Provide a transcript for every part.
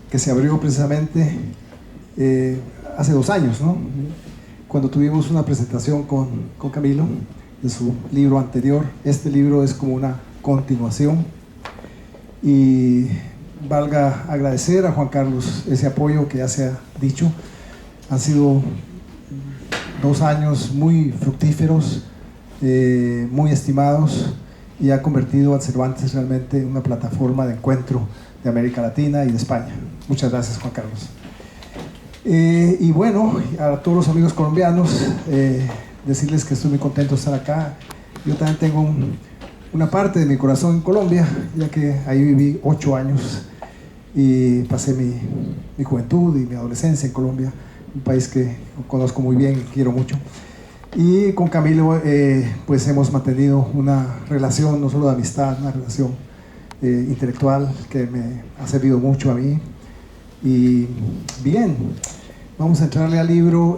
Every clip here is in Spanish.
que se abrió precisamente hace 2 años, ¿no? Cuando tuvimos una presentación con Camilo de su libro anterior. Este libro es como una continuación y valga agradecer a Juan Carlos ese apoyo que ya se ha dicho. Han sido 2 años muy fructíferos, muy estimados, y ha convertido a Cervantes realmente en una plataforma de encuentro de América Latina y de España. Muchas gracias, Juan Carlos. Y bueno, a todos los amigos colombianos, decirles que estoy muy contento de estar acá. Yo también tengo una parte de mi corazón en Colombia, ya que ahí viví 8 años y pasé mi juventud y mi adolescencia en Colombia, un país que conozco muy bien y quiero mucho. Y con Camilo pues hemos mantenido una relación no solo de amistad, una relación intelectual que me ha servido mucho a mí. Y bien, vamos a entrarle al libro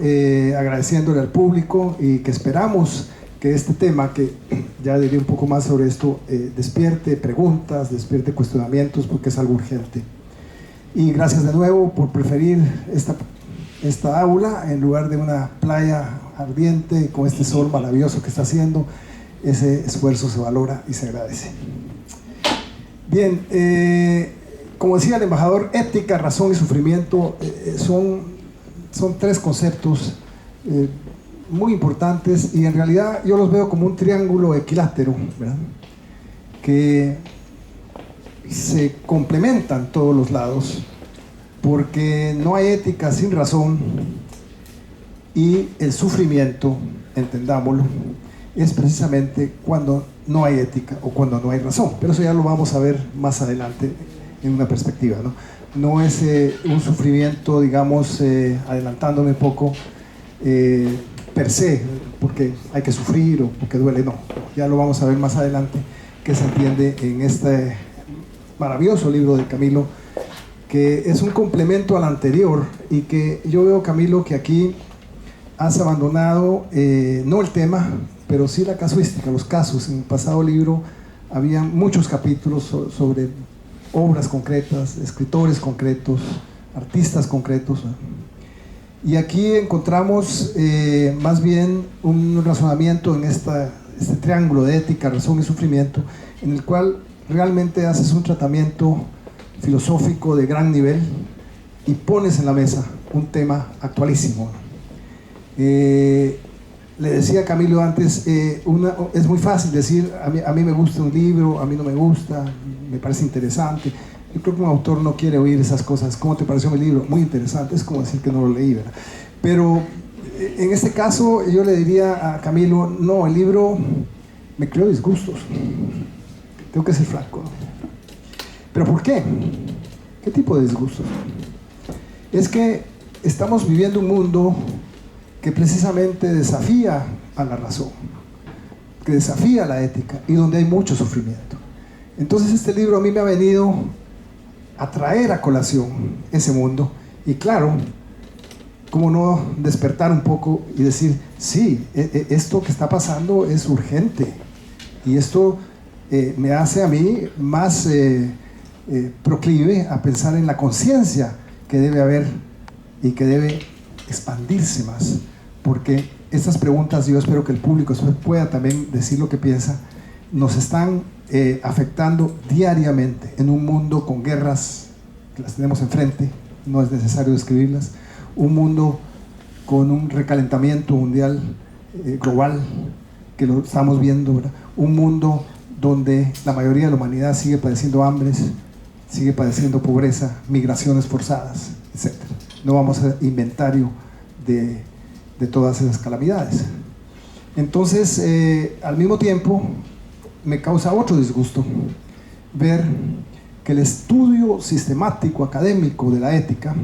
agradeciéndole al público y que esperamos que este tema, que ya diré un poco más sobre esto, despierte preguntas, despierte cuestionamientos, porque es algo urgente. Y gracias de nuevo por preferir esta aula en lugar de una playa ardiente con este sol maravilloso que está haciendo. Ese esfuerzo se valora y se agradece. Bien, como decía el embajador, ética, razón y sufrimiento son 3 conceptos muy importantes, y en realidad yo los veo como un triángulo equilátero, ¿verdad?, que se complementan todos los lados, porque no hay ética sin razón, y el sufrimiento, entendámoslo, es precisamente cuando no hay ética o cuando no hay razón. Pero eso ya lo vamos a ver más adelante en una perspectiva, ¿no? No es un sufrimiento, digamos, adelantándome un poco, per se, porque hay que sufrir o porque duele, no. Ya lo vamos a ver más adelante, que se entiende en este maravilloso libro de Camilo, que es un complemento al anterior, y que yo veo, Camilo, que aquí has abandonado no el tema, pero sí la casuística, los casos. En el pasado libro había muchos capítulos sobre obras concretas, escritores concretos, artistas concretos, ¿no? Y aquí encontramos más bien un razonamiento en este triángulo de ética, razón y sufrimiento, en el cual realmente haces un tratamiento filosófico de gran nivel y pones en la mesa un tema actualísimo, ¿no? Le decía a Camilo antes, es muy fácil decir, a mí me gusta un libro, a mí no me gusta, me parece interesante. Yo creo que un autor no quiere oír esas cosas. ¿Cómo te pareció mi libro? Muy interesante. Es como decir que no lo leí, ¿verdad? Pero en este caso yo le diría a Camilo, no, el libro me creó disgustos. Tengo que ser franco, ¿no? ¿Pero por qué? ¿Qué tipo de disgustos? Es que estamos viviendo un mundo que precisamente desafía a la razón, que desafía la ética, y donde hay mucho sufrimiento. Entonces este libro a mí me ha venido a traer a colación ese mundo, y claro, cómo no despertar un poco y decir, sí, esto que está pasando es urgente, y esto me hace a mí más proclive a pensar en la conciencia que debe haber y que debe expandirse más, porque estas preguntas, yo espero que el público pueda también decir lo que piensa, nos están afectando diariamente en un mundo con guerras que las tenemos enfrente, no es necesario describirlas, un mundo con un recalentamiento mundial global que lo estamos viendo, ¿verdad? Un mundo donde la mayoría de la humanidad sigue padeciendo hambres, sigue padeciendo pobreza, migraciones forzadas, etc. No vamos a hacer inventario de todas esas calamidades. Entonces, al mismo tiempo, me causa otro disgusto ver que el estudio sistemático, académico de la ética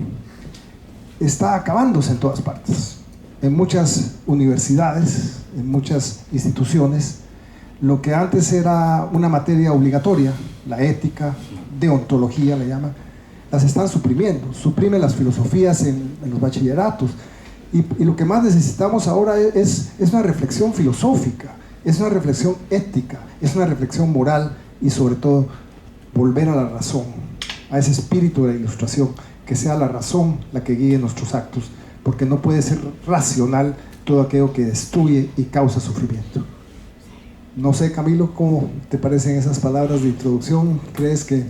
está acabándose en todas partes. En muchas universidades, en muchas instituciones, lo que antes era una materia obligatoria, la ética, deontología le llaman, las están suprimiendo. Suprimen las filosofías en los bachilleratos, y lo que más necesitamos ahora es una reflexión filosófica, es una reflexión ética, es una reflexión moral, y sobre todo volver a la razón, a ese espíritu de la Ilustración que sea la razón la que guíe nuestros actos, porque no puede ser racional todo aquello que destruye y causa sufrimiento. No sé, Camilo, ¿cómo te parecen esas palabras de introducción? ¿Crees que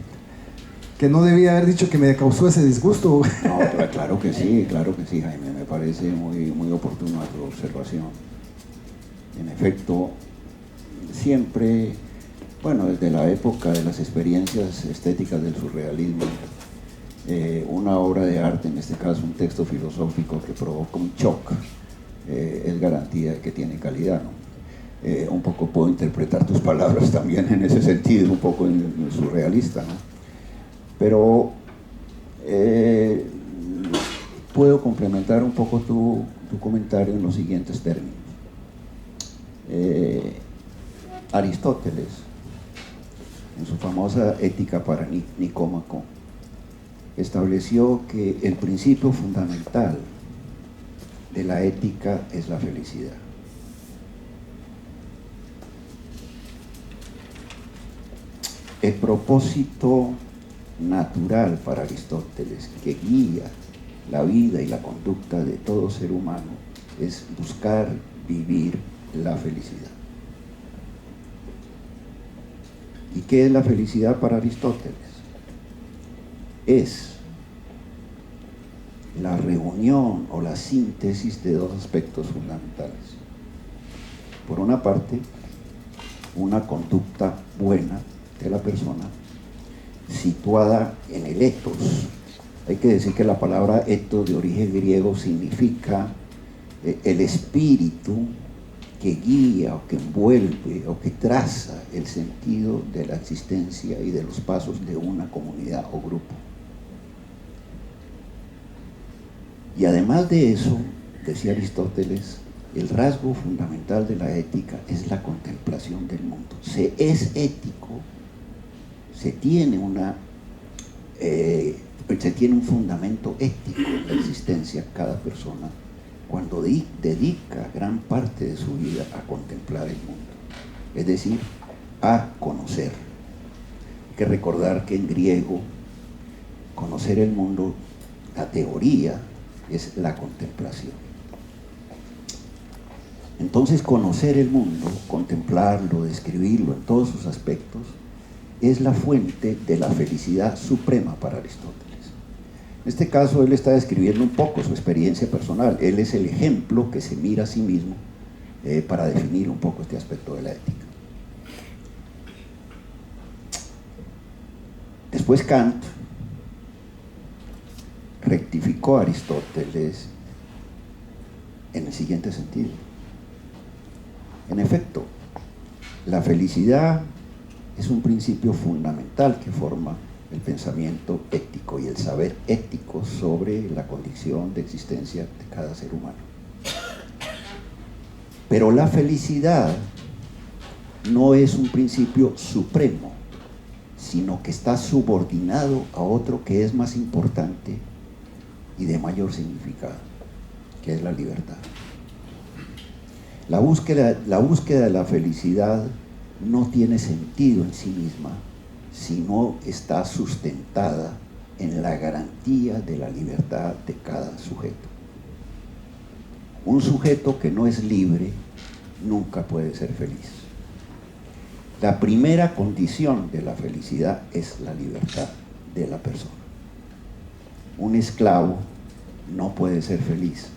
no debía haber dicho que me causó ese disgusto? No, claro que sí, Jaime, me parece muy, muy oportuna tu observación. En efecto, siempre, bueno, desde la época de las experiencias estéticas del surrealismo, una obra de arte, en este caso un texto filosófico que provoca un shock, es garantía de que tiene calidad, ¿no? Un poco puedo interpretar tus palabras también en ese sentido, un poco en surrealista, ¿no? Pero puedo complementar un poco tu comentario en los siguientes términos. Aristóteles, en su famosa Ética para Nicómaco, estableció que el principio fundamental de la ética es la felicidad. El propósito natural para Aristóteles que guía la vida y la conducta de todo ser humano es buscar vivir la felicidad. ¿Y qué es la felicidad para Aristóteles? Es la reunión o la síntesis de dos aspectos fundamentales. Por una parte, una conducta buena de la persona situada en el ethos. Hay que decir que la palabra ethos, de origen griego, significa el espíritu que guía o que envuelve o que traza el sentido de la existencia y de los pasos de una comunidad o grupo. Y además de eso, decía Aristóteles, el rasgo fundamental de la ética es la contemplación del mundo. Se es ético, se tiene un fundamento ético en la existencia de cada persona cuando dedica gran parte de su vida a contemplar el mundo, es decir, a conocer. Hay que recordar que en griego, conocer el mundo, la teoría, es la contemplación. Entonces, conocer el mundo, contemplarlo, describirlo en todos sus aspectos, es la fuente de la felicidad suprema para Aristóteles. En este caso, él está describiendo un poco su experiencia personal. Él es el ejemplo que se mira a sí mismo para definir un poco este aspecto de la ética. Después Kant rectificó a Aristóteles en el siguiente sentido. En efecto, la felicidad es un principio fundamental que forma el pensamiento ético y el saber ético sobre la condición de existencia de cada ser humano. Pero la felicidad no es un principio supremo, sino que está subordinado a otro que es más importante y de mayor significado, que es la libertad. La búsqueda de la felicidad no tiene sentido en sí misma si no está sustentada en la garantía de la libertad de cada sujeto. Un sujeto que no es libre nunca puede ser feliz. La primera condición de la felicidad es la libertad de la persona. Un esclavo no puede ser feliz.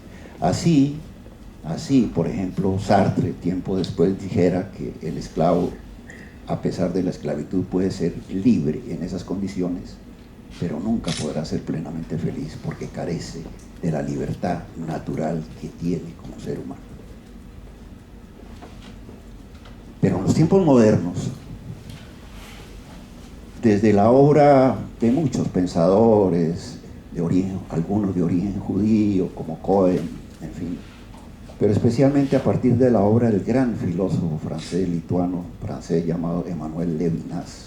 Así, por ejemplo, Sartre, tiempo después, dijera que el esclavo, a pesar de la esclavitud, puede ser libre en esas condiciones, pero nunca podrá ser plenamente feliz porque carece de la libertad natural que tiene como ser humano. Pero en los tiempos modernos, desde la obra de muchos pensadores, algunos de origen judío, como Cohen, en fin, pero especialmente a partir de la obra del gran filósofo francés llamado Emmanuel Levinas,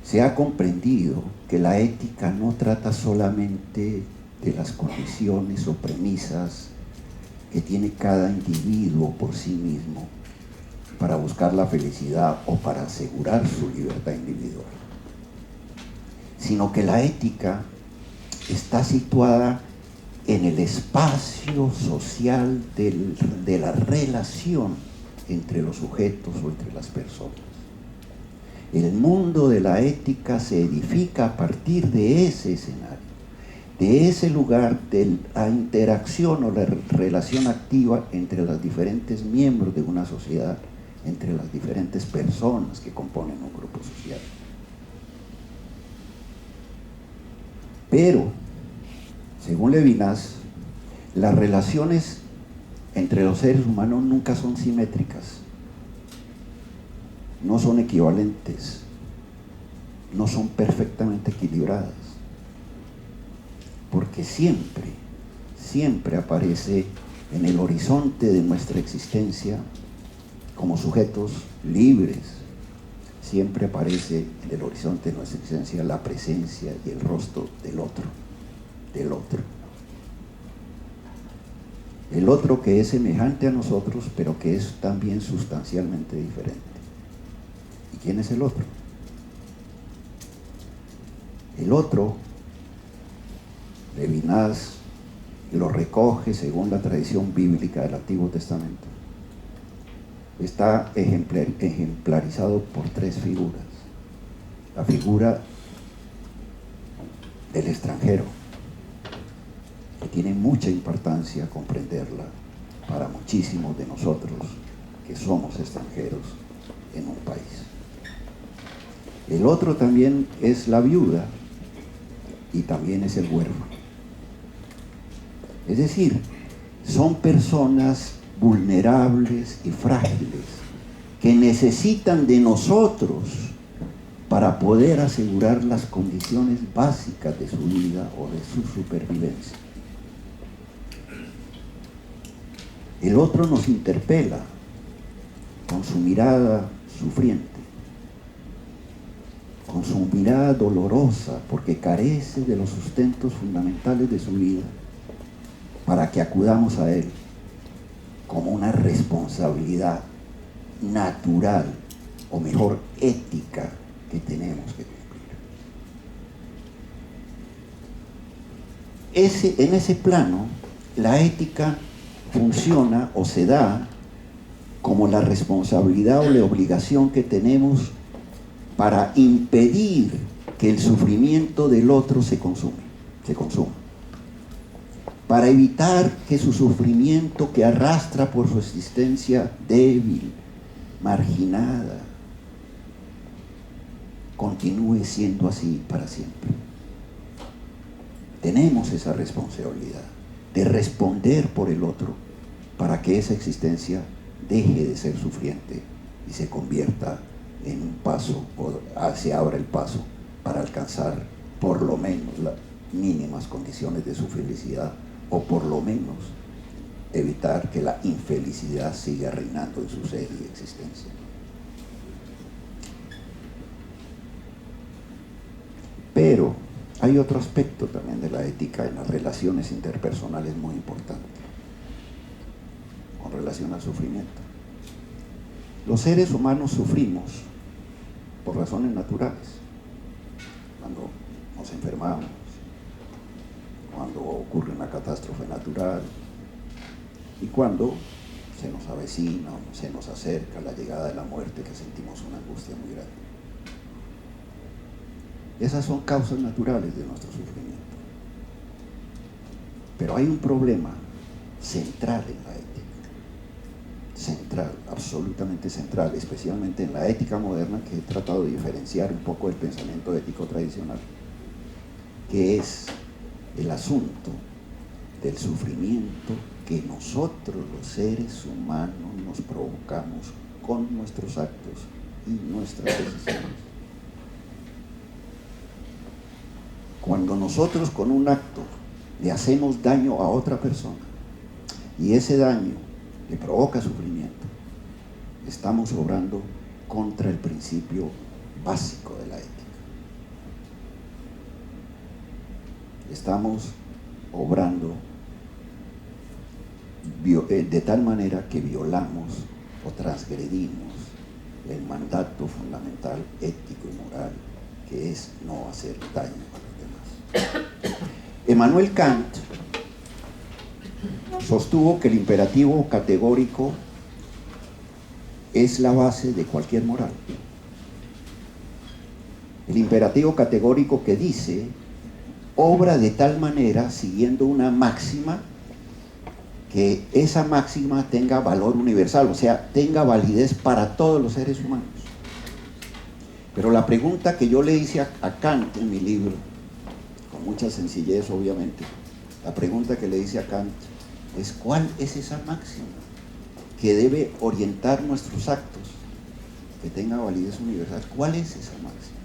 se ha comprendido que la ética no trata solamente de las condiciones o premisas que tiene cada individuo por sí mismo para buscar la felicidad o para asegurar su libertad individual, sino que la ética está situada en el espacio social de la relación entre los sujetos o entre las personas. El mundo de la ética se edifica a partir de ese escenario, de ese lugar de la interacción o la relación activa entre los diferentes miembros de una sociedad, entre las diferentes personas que componen un grupo social. Pero, según Levinas, las relaciones entre los seres humanos nunca son simétricas, no son equivalentes, no son perfectamente equilibradas, porque siempre aparece en el horizonte de nuestra existencia como sujetos libres, siempre aparece en el horizonte de nuestra existencia la presencia y el rostro del otro. El otro que es semejante a nosotros, pero que es también sustancialmente diferente. ¿Y quién es el otro? El otro, Levinas lo recoge según la tradición bíblica del Antiguo Testamento. Está ejemplarizado por tres figuras. La figura del extranjero, que tiene mucha importancia comprenderla para muchísimos de nosotros que somos extranjeros en un país. El otro también es la viuda y también es el huérfano. Es decir, son personas vulnerables y frágiles que necesitan de nosotros para poder asegurar las condiciones básicas de su vida o de su supervivencia. El otro nos interpela con su mirada sufriente, con su mirada dolorosa, porque carece de los sustentos fundamentales de su vida, para que acudamos a él como una responsabilidad natural, o mejor, ética, que tenemos que cumplir. En ese plano, la ética funciona o se da como la responsabilidad o la obligación que tenemos para impedir que el sufrimiento del otro se consuma, para evitar que su sufrimiento, que arrastra por su existencia débil, marginada, continúe siendo así para siempre. Tenemos esa responsabilidad de responder por el otro para que esa existencia deje de ser sufriente y se convierta en un paso, o se abra el paso para alcanzar por lo menos las mínimas condiciones de su felicidad, o por lo menos evitar que la infelicidad siga reinando en su ser y existencia. Pero hay otro aspecto también de la ética en las relaciones interpersonales muy importante, con relación al sufrimiento. Los seres humanos sufrimos por razones naturales, cuando nos enfermamos, cuando ocurre una catástrofe natural y cuando se nos avecina o se nos acerca la llegada de la muerte, que sentimos una angustia muy grande. Esas son causas naturales de nuestro sufrimiento. Pero hay un problema central en la ética. Central, absolutamente central, especialmente en la ética moderna, que he tratado de diferenciar un poco del pensamiento ético tradicional, que es el asunto del sufrimiento que nosotros los seres humanos nos provocamos con nuestros actos y nuestras decisiones. Cuando nosotros con un acto le hacemos daño a otra persona y ese daño le provoca sufrimiento, estamos obrando contra el principio básico de la ética. Estamos obrando de tal manera que violamos o transgredimos el mandato fundamental ético y moral que es no hacer daño a los demás. Emmanuel Kant sostuvo que el imperativo categórico es la base de cualquier moral. El imperativo categórico que dice, obra de tal manera, siguiendo una máxima, que esa máxima tenga valor universal, o sea, tenga validez para todos los seres humanos. Pero la pregunta que yo le hice a Kant en mi libro, con mucha sencillez obviamente, la pregunta que le hice a Kant es, ¿cuál es esa máxima que debe orientar nuestros actos, que tenga validez universal? ¿Cuál es esa máxima?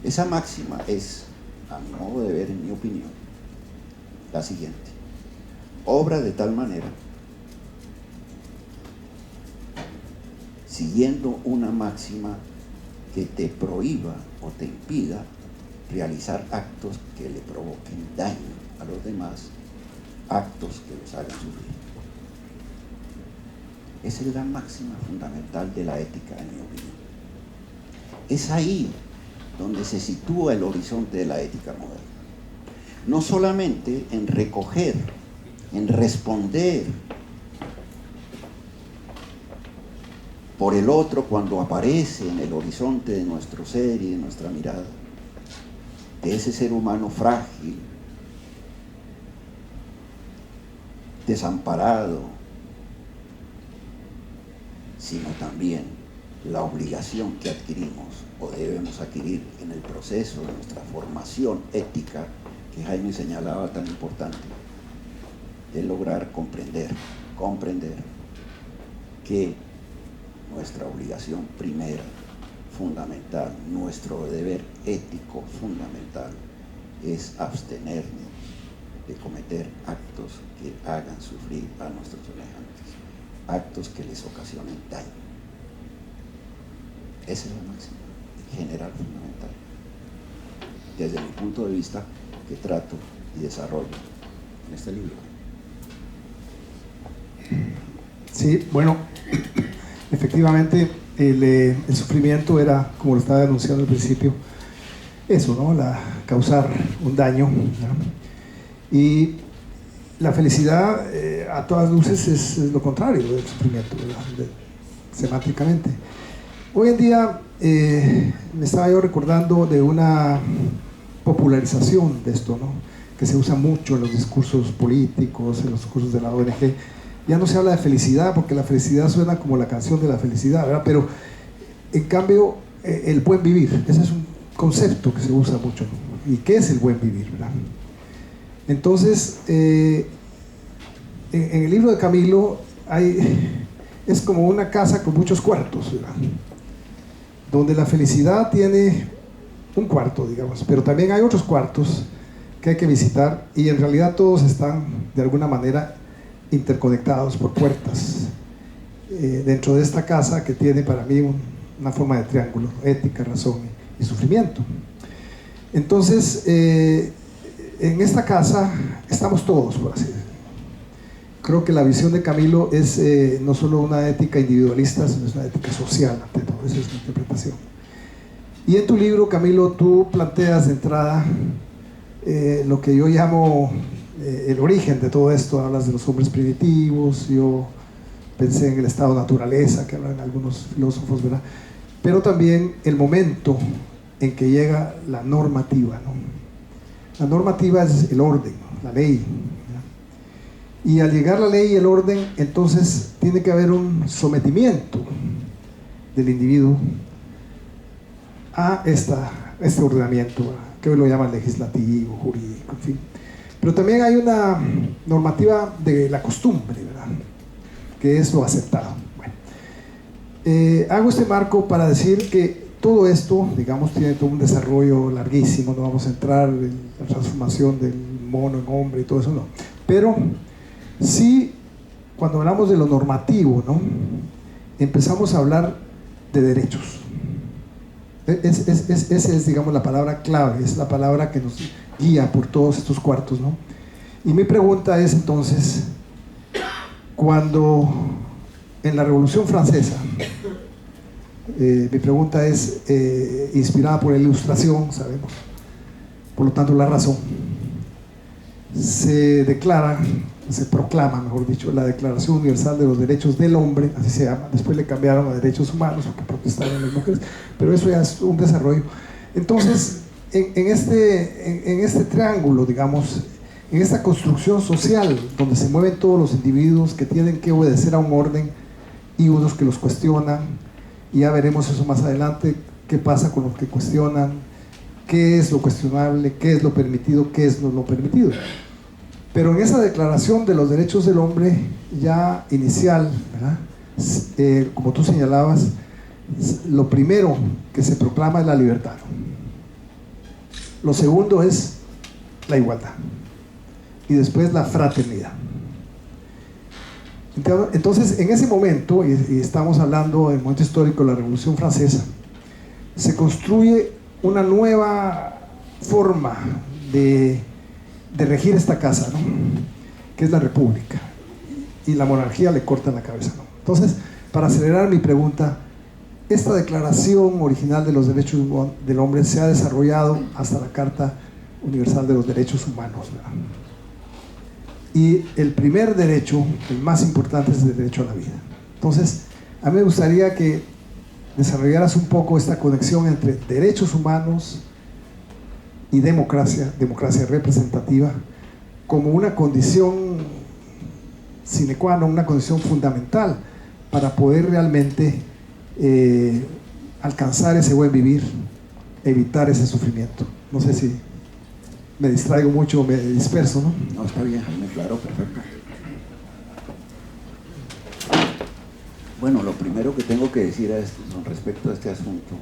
Esa máxima es, a mi modo de ver, en mi opinión, la siguiente: obra de tal manera, siguiendo una máxima que te prohíba o te impida realizar actos que le provoquen daño a los demás, actos que los hagan sufrir. Esa es la máxima fundamental de la ética, en mi opinión. Es ahí donde se sitúa el horizonte de la ética moderna. No solamente en recoger, en responder por el otro cuando aparece en el horizonte de nuestro ser y de nuestra mirada, de ese ser humano frágil, desamparado, sino también la obligación que adquirimos o debemos adquirir en el proceso de nuestra formación ética, que Jaime señalaba tan importante, de lograr comprender que nuestra obligación primera, fundamental, nuestro deber ético fundamental, es abstenernos de cometer actos que hagan sufrir a nuestros semejantes, actos que les ocasionen daño. Esa es la máxima general fundamental, desde mi punto de vista, que trato y desarrollo en este libro. Sí, bueno, efectivamente el sufrimiento era, como lo estaba denunciando al principio, eso, ¿no? Causar un daño, ¿no? Y la felicidad, a todas luces, es lo contrario del sufrimiento, semánticamente. Hoy en día me estaba yo recordando de una popularización de esto, ¿no? Que se usa mucho en los discursos políticos, en los discursos de la ONG. Ya no se habla de felicidad, porque la felicidad suena como la canción de la felicidad, ¿verdad? Pero en cambio, el buen vivir, ese es un concepto que se usa mucho, ¿no? ¿Y qué es el buen vivir, verdad? Entonces, en el libro de Camilo es como una casa con muchos cuartos, ¿verdad? Donde la felicidad tiene un cuarto, digamos, pero también hay otros cuartos que hay que visitar, y en realidad todos están de alguna manera interconectados por puertas dentro de esta casa, que tiene para mí una forma de triángulo: ética, razón y sufrimiento. Entonces, en esta casa estamos todos, por así decirlo. Creo que la visión de Camilo es no solo una ética individualista, sino es una ética social, ante todo. Esa es mi interpretación. Y en tu libro, Camilo, tú planteas de entrada lo que yo llamo el origen de todo esto. Hablas de los hombres primitivos, yo pensé en el estado de naturaleza, que hablan algunos filósofos, ¿verdad? Pero también el momento en que llega la normativa, ¿no? La normativa es el orden, la ley, ¿verdad? Y al llegar la ley y el orden, entonces tiene que haber un sometimiento del individuo a este ordenamiento, ¿verdad? Que hoy lo llaman legislativo, jurídico, en fin. Pero también hay una normativa de la costumbre, ¿verdad? Que es lo aceptado. Bueno, hago este marco para decir que todo esto, digamos, tiene todo un desarrollo larguísimo. No vamos a entrar en la transformación del mono en hombre y todo eso, no. Pero sí, cuando hablamos de lo normativo, ¿no? Empezamos a hablar de derechos. Esa es, digamos, la palabra clave, es la palabra que nos guía por todos estos cuartos, ¿no? Y mi pregunta es entonces, cuando en la Revolución Francesa Mi pregunta es inspirada por la Ilustración, sabemos, por lo tanto la razón. Se proclama, mejor dicho, la Declaración Universal de los Derechos del Hombre, así se llama. Después le cambiaron a Derechos Humanos porque protestaron las mujeres, pero eso ya es un desarrollo. Entonces, en este triángulo, digamos, en esta construcción social donde se mueven todos los individuos que tienen que obedecer a un orden y unos que los cuestionan, y ya veremos eso más adelante, qué pasa con los que cuestionan, qué es lo cuestionable, qué es lo permitido, qué es no lo permitido. Pero en esa Declaración de los Derechos del Hombre ya inicial, ¿verdad? Como tú señalabas, lo primero que se proclama es la libertad. Lo segundo es la igualdad. Y después la fraternidad. Entonces, en ese momento, y estamos hablando del momento histórico de la Revolución Francesa, se construye una nueva forma de regir esta casa, ¿no? Que es la república, y la monarquía le cortan la cabeza, ¿no? Entonces, para acelerar mi pregunta, esta Declaración Original de los Derechos del Hombre se ha desarrollado hasta la Carta Universal de los Derechos Humanos, ¿verdad? Y el primer derecho, el más importante, es el derecho a la vida. Entonces, a mí me gustaría que desarrollaras un poco esta conexión entre derechos humanos y democracia representativa, como una condición sine qua non, una condición fundamental para poder realmente alcanzar ese buen vivir, evitar ese sufrimiento. No sé si me distraigo mucho, me disperso, ¿no? No, está bien, muy claro, perfecto. Bueno, lo primero que tengo que decir con respecto a este asunto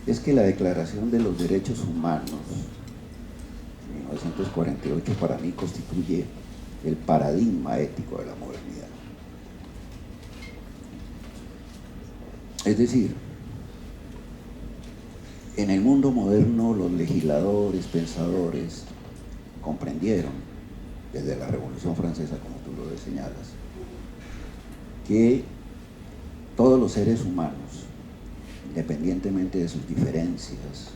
es que la Declaración de los Derechos Humanos de 1948 para mí constituye el paradigma ético de la modernidad. Es decir, en el mundo moderno los legisladores, pensadores, comprendieron desde la Revolución Francesa, como tú lo señalas, que todos los seres humanos, independientemente de sus diferencias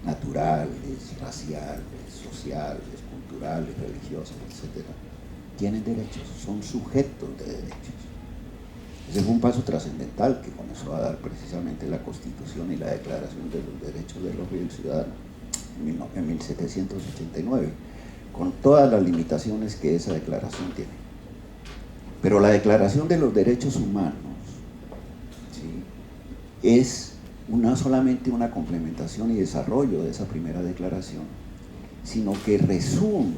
naturales, raciales, sociales, culturales, religiosas, etc., tienen derechos, son sujetos de derechos. Ese fue un paso trascendental que comenzó a dar precisamente la Constitución y la Declaración de los Derechos del Hombre y del Ciudadano en 1789, con todas las limitaciones que esa declaración tiene. Pero la Declaración de los Derechos Humanos, ¿sí?, es no solamente una complementación y desarrollo de esa primera declaración, sino que resume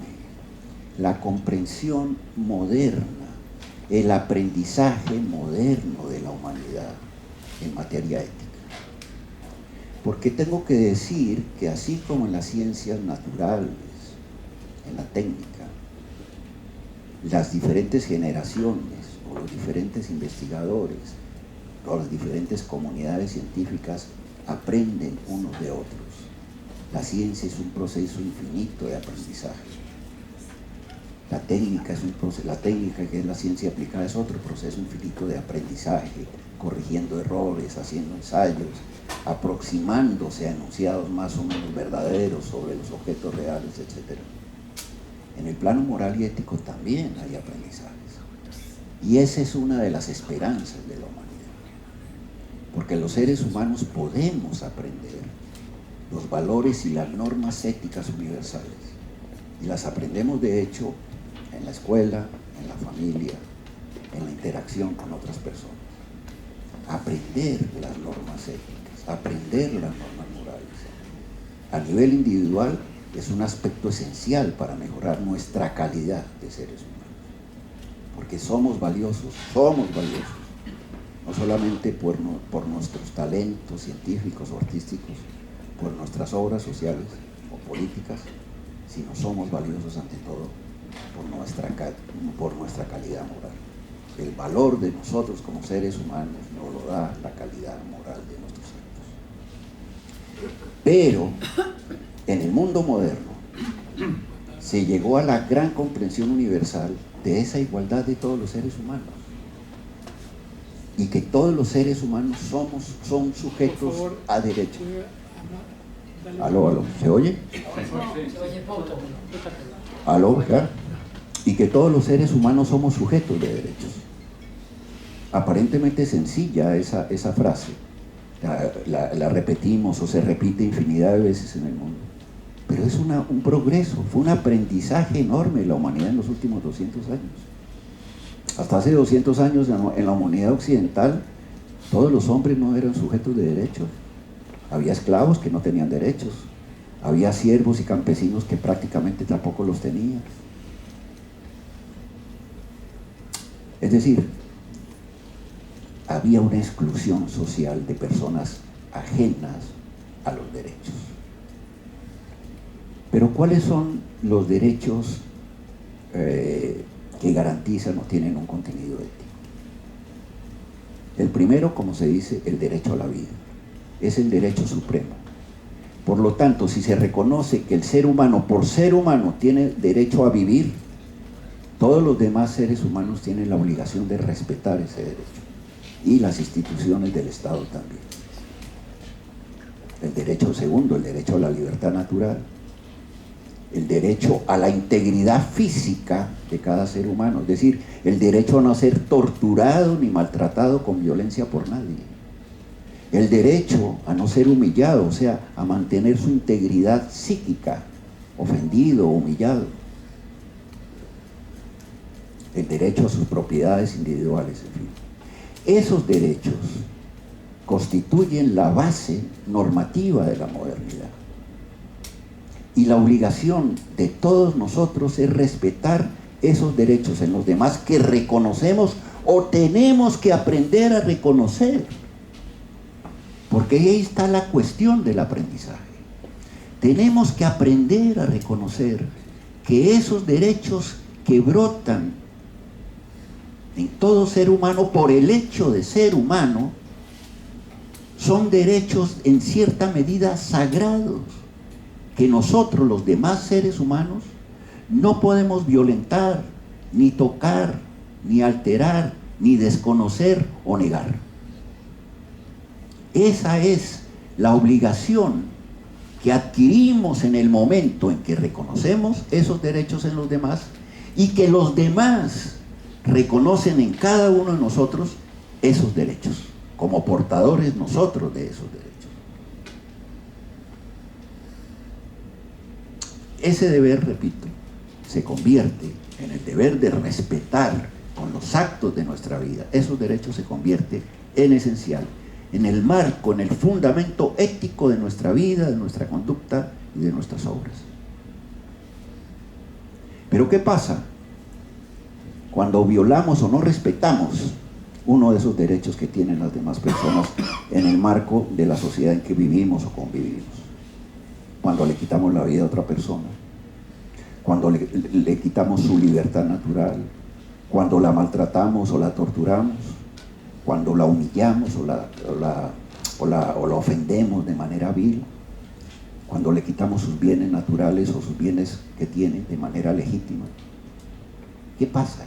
la comprensión moderna, el aprendizaje moderno de la humanidad en materia ética. Porque tengo que decir que así como en las ciencias naturales, en la técnica, las diferentes generaciones o los diferentes investigadores o las diferentes comunidades científicas aprenden unos de otros, la ciencia es un proceso infinito de aprendizaje. La técnica que es la ciencia aplicada es otro proceso infinito de aprendizaje, corrigiendo errores, haciendo ensayos, aproximándose a enunciados más o menos verdaderos sobre los objetos reales, etc. En el plano moral y ético también hay aprendizajes. Y esa es una de las esperanzas de la humanidad. Porque los seres humanos podemos aprender los valores y las normas éticas universales. Y las aprendemos de hecho en la escuela, en la familia, en la interacción con otras personas. Aprender las normas éticas, aprender las normas morales. A nivel individual es un aspecto esencial para mejorar nuestra calidad de seres humanos. Porque somos valiosos, no solamente por nuestros talentos científicos o artísticos, por nuestras obras sociales o políticas, sino somos valiosos ante todo por nuestra calidad moral. El valor de nosotros como seres humanos nos lo da la calidad moral de nuestros actos. Pero en el mundo moderno se llegó a la gran comprensión universal de esa igualdad de todos los seres humanos. y que todos los seres humanos son sujetos a derechos. Aló, ¿se oye? Aló, ¿ya? Y que todos los seres humanos somos sujetos de derechos. Aparentemente sencilla esa frase, la repetimos o se repite infinidad de veces en el mundo, pero es un progreso, fue un aprendizaje enorme de la humanidad en los últimos 200 años. Hasta hace 200 años en la humanidad occidental todos los hombres no eran sujetos de derechos. Había esclavos que no tenían derechos, había siervos y campesinos que prácticamente tampoco los tenían. Es decir, había una exclusión social de personas ajenas a los derechos. Pero ¿cuáles son los derechos que garantizan o tienen un contenido ético? El primero, como se dice, el derecho a la vida. Es el derecho supremo. Por lo tanto, si se reconoce que el ser humano, por ser humano, tiene derecho a vivir, todos los demás seres humanos tienen la obligación de respetar ese derecho. Y las instituciones del Estado también. El derecho segundo, el derecho a la libertad natural. El derecho a la integridad física de cada ser humano, es decir, el derecho a no ser torturado ni maltratado con violencia por nadie. El derecho a no ser humillado, o sea, a mantener su integridad psíquica, ofendido o humillado. El derecho a sus propiedades individuales, en fin. Esos derechos constituyen la base normativa de la modernidad. Y la obligación de todos nosotros es respetar esos derechos en los demás que reconocemos o tenemos que aprender a reconocer. Porque ahí está la cuestión del aprendizaje. Tenemos que aprender a reconocer que esos derechos que brotan en todo ser humano por el hecho de ser humano son derechos en cierta medida sagrados, que nosotros, los demás seres humanos, no podemos violentar, ni tocar, ni alterar, ni desconocer o negar. Esa es la obligación que adquirimos en el momento en que reconocemos esos derechos en los demás y que los demás reconocen en cada uno de nosotros esos derechos, como portadores nosotros de esos derechos. Ese deber, repito, se convierte en el deber de respetar con los actos de nuestra vida. Esos derechos se convierten en esencial, en el marco, en el fundamento ético de nuestra vida, de nuestra conducta y de nuestras obras. Pero ¿qué pasa cuando violamos o no respetamos uno de esos derechos que tienen las demás personas en el marco de la sociedad en que vivimos o convivimos? Cuando le quitamos la vida a otra persona, cuando le quitamos su libertad natural, cuando la maltratamos o la torturamos, cuando la humillamos o la ofendemos de manera vil, cuando le quitamos sus bienes naturales o sus bienes que tiene de manera legítima. ¿Qué pasa?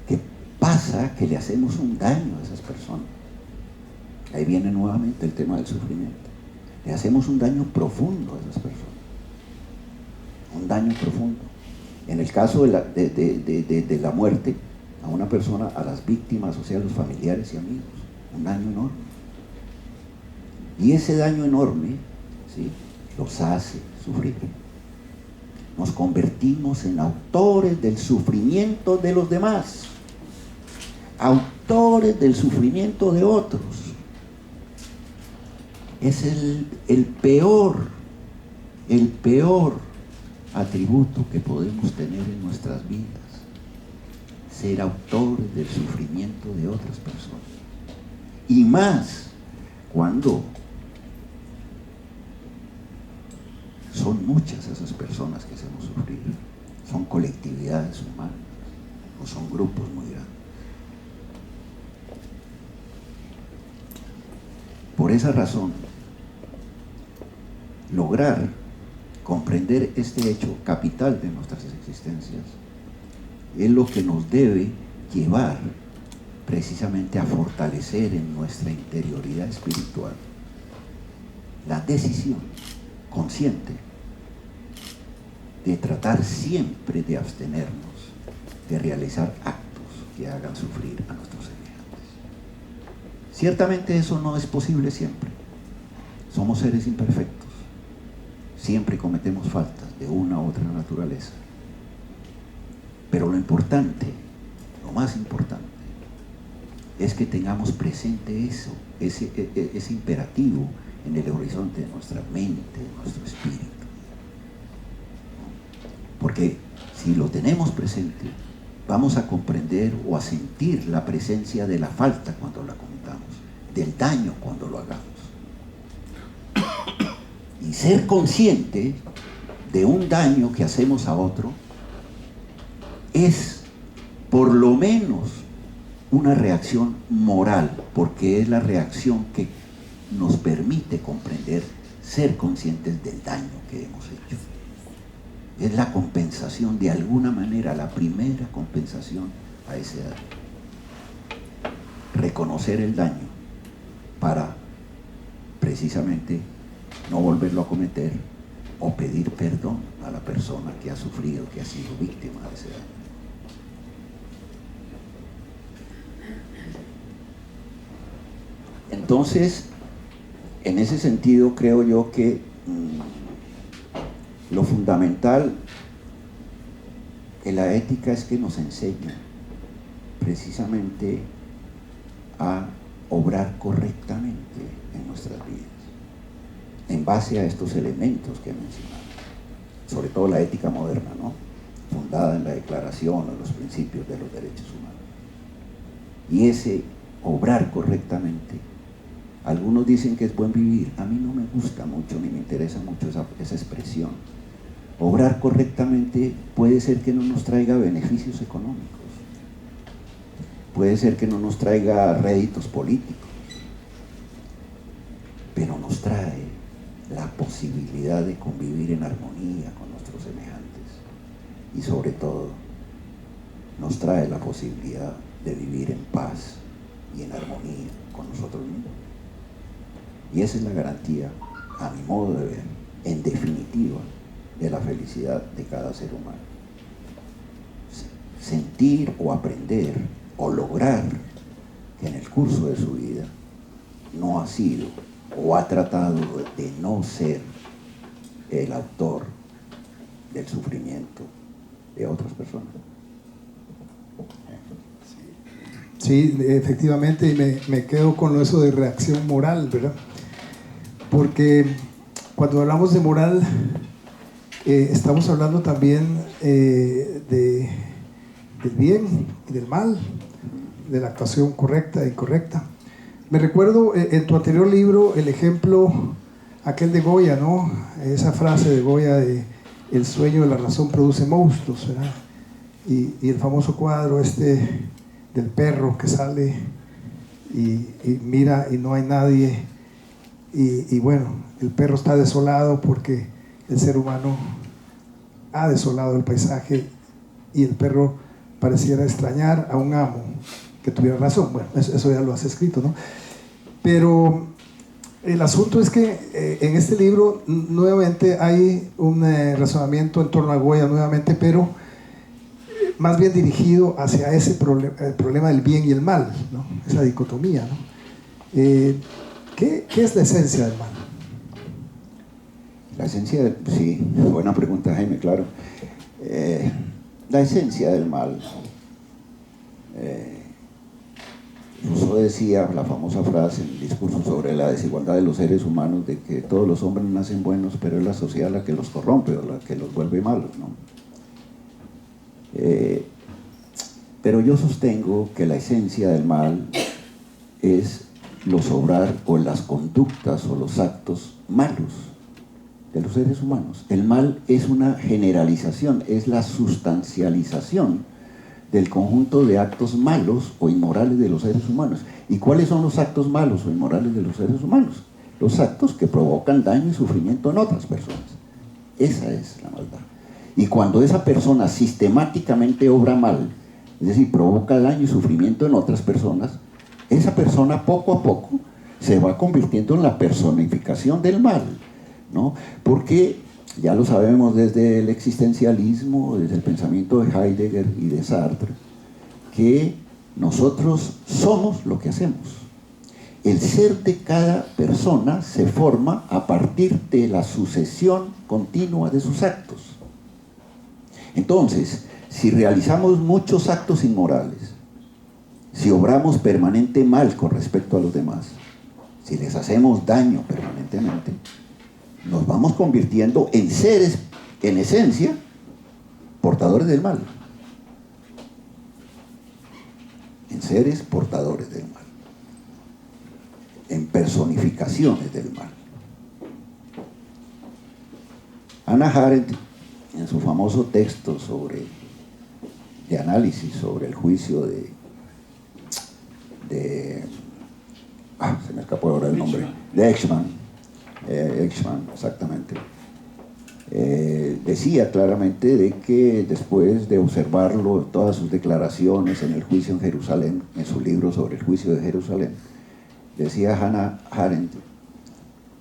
¿Qué pasa? Que le hacemos un daño a esas personas. Ahí viene nuevamente el tema del sufrimiento. Le hacemos un daño profundo a esas personas. Un daño profundo. En el caso de la muerte a una persona, a las víctimas, o sea, a los familiares y amigos, un daño enorme. Y ese daño enorme, ¿sí?, los hace sufrir. Nos convertimos en autores del sufrimiento de los demás, autores del sufrimiento de otros. Es el peor atributo que podemos tener en nuestras vidas, ser autores del sufrimiento de otras personas. Y más cuando son muchas esas personas que hacemos sufrir, son colectividades humanas, o son grupos muy grandes. Por esa razón, lograr comprender este hecho capital de nuestras existencias es lo que nos debe llevar precisamente a fortalecer en nuestra interioridad espiritual la decisión consciente de tratar siempre de abstenernos de realizar actos que hagan sufrir a nuestros semejantes. Ciertamente eso no es posible siempre. Somos seres imperfectos. Siempre cometemos faltas de una u otra naturaleza. Pero lo importante, lo más importante, es que tengamos presente eso, ese imperativo en el horizonte de nuestra mente, de nuestro espíritu. Porque si lo tenemos presente, vamos a comprender o a sentir la presencia de la falta cuando la cometamos, del daño cuando lo hagamos. Y ser consciente de un daño que hacemos a otro es por lo menos una reacción moral, porque es la reacción que nos permite comprender, ser conscientes del daño que hemos hecho. Es la compensación, de alguna manera, la primera compensación a ese daño. Reconocer el daño para precisamente no volverlo a cometer o pedir perdón a la persona que ha sufrido, que ha sido víctima de ese daño. Entonces, en ese sentido creo yo que lo fundamental en la ética es que nos enseña precisamente a obrar correctamente en nuestras vidas, en base a estos elementos que he mencionado, sobre todo la ética moderna, ¿no? Fundada en la Declaración de los Principios de los Derechos Humanos. Y ese obrar correctamente, algunos dicen que es buen vivir. A mí no me gusta mucho ni me interesa mucho esa expresión. Obrar correctamente puede ser que no nos traiga beneficios económicos, puede ser que no nos traiga réditos políticos, pero nos trae la posibilidad de convivir en armonía con nuestros semejantes y sobre todo nos trae la posibilidad de vivir en paz y en armonía con nosotros mismos. Y esa es la garantía, a mi modo de ver, en definitiva, de la felicidad de cada ser humano. Sentir o aprender o lograr que en el curso de su vida no ha sido o ha tratado de no ser el autor del sufrimiento de otras personas. Sí, efectivamente, y me quedo con eso de reacción moral, ¿verdad? Porque cuando hablamos de moral, estamos hablando también del bien y del mal, de la actuación correcta e incorrecta. Me recuerdo en tu anterior libro el ejemplo, aquel de Goya, ¿no? Esa frase de Goya de el sueño de la razón produce monstruos, ¿verdad? Y el famoso cuadro del perro que sale y mira y no hay nadie, y bueno, el perro está desolado porque el ser humano ha desolado el paisaje y el perro pareciera extrañar a un amo que tuviera razón. Bueno, eso ya lo has escrito, ¿no? Pero el asunto es que en este libro nuevamente hay un razonamiento en torno a Goya nuevamente, pero más bien dirigido hacia ese el problema del bien y el mal, ¿no? Esa dicotomía, ¿no? ¿Qué es la esencia del mal? La esencia sí, buena pregunta, Jaime, claro. La esencia del mal. Rousseau decía la famosa frase en el discurso sobre la desigualdad de los seres humanos, de que todos los hombres nacen buenos, pero es la sociedad la que los corrompe o la que los vuelve malos, ¿no? Pero yo sostengo que la esencia del mal es los obrar o las conductas o los actos malos de los seres humanos. El mal es una generalización, es la sustancialización del conjunto de actos malos o inmorales de los seres humanos. ¿Y cuáles son los actos malos o inmorales de los seres humanos? Los actos que provocan daño y sufrimiento en otras personas. Esa es la maldad. Y cuando esa persona sistemáticamente obra mal, es decir, provoca daño y sufrimiento en otras personas, esa persona poco a poco se va convirtiendo en la personificación del mal, ¿no? Porque ya lo sabemos desde el existencialismo, desde el pensamiento de Heidegger y de Sartre, que nosotros somos lo que hacemos. El ser de cada persona se forma a partir de la sucesión continua de sus actos. Entonces, si realizamos muchos actos inmorales, si obramos permanente mal con respecto a los demás, si les hacemos daño permanentemente, nos vamos convirtiendo en seres, en esencia, portadores del mal. En seres portadores del mal. En personificaciones del mal. Hannah Arendt, en su famoso texto de análisis sobre el juicio se me escapó ahora el nombre, de Eichmann, exactamente, decía claramente de que después de observarlo, todas sus declaraciones en el juicio en Jerusalén, en su libro sobre el juicio de Jerusalén, decía Hannah Arendt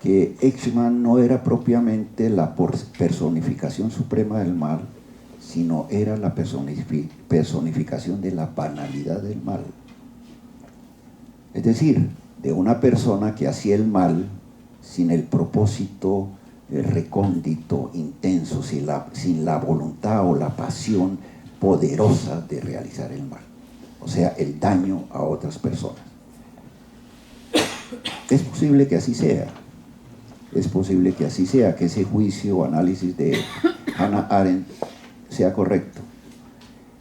que Eichmann no era propiamente la personificación suprema del mal, sino era la personificación de la banalidad del mal. Es decir, de una persona que hacía el mal sin el propósito recóndito, intenso, sin la voluntad o la pasión poderosa de realizar el mal, o sea, el daño a otras personas. Es posible que así sea, es posible que así sea, que ese juicio o análisis de Hannah Arendt sea correcto,